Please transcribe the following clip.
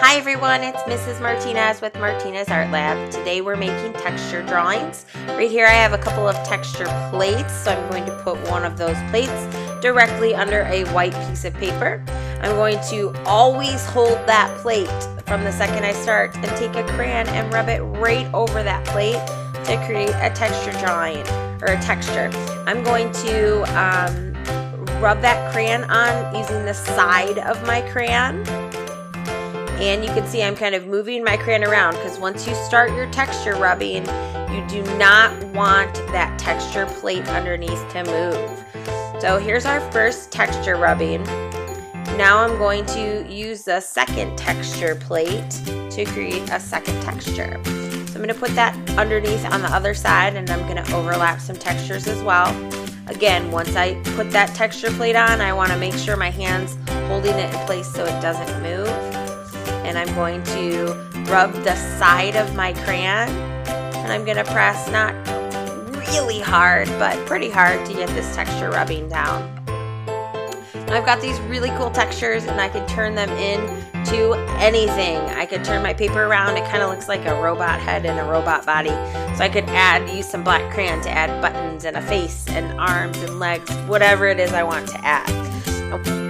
Hi everyone, it's Mrs. Martinez with Martinez Art Lab. Today we're making texture drawings. Right here I have a couple of texture plates, so I'm going to put one of those plates directly under a white piece of paper. I'm going to always hold that plate from the second I start and take a crayon and rub it right over that plate to create a texture drawing or a texture. I'm going to rub that crayon on using the side of my crayon. And you can see I'm kind of moving my crayon around because once you start your texture rubbing, you do not want that texture plate underneath to move. So here's our first texture rubbing. Now I'm going to use the second texture plate to create a second texture. So I'm going to put that underneath on the other side, and I'm going to overlap some textures as well. Again, once I put that texture plate on, I want to make sure my hand's holding it in place so it doesn't move. And I'm going to rub the side of my crayon, and I'm going to press not really hard but pretty hard to get this texture rubbing down. Now I've got these really cool textures and I can turn them into anything. I could turn my paper around. It kind of looks like a robot head and a robot body. So I could use some black crayon to add buttons and a face and arms and legs, whatever it is I want to add.